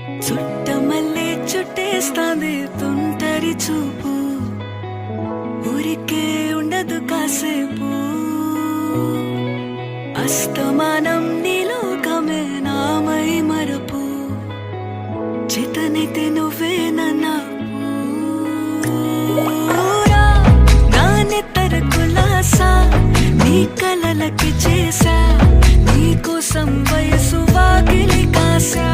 చుట్టమల్లే చుట్టేస్తాంది తుంటరి చూపు, ఊరికే ఉండదు కాసేపు. అస్తమానం నీలోకమే నామై మరపు, చేతనైతే నువ్వే నాకు. నానెత్తర కులాసా నీ కలలకి చేసా, నీ కోసం వయసు వాకిలి కాసా.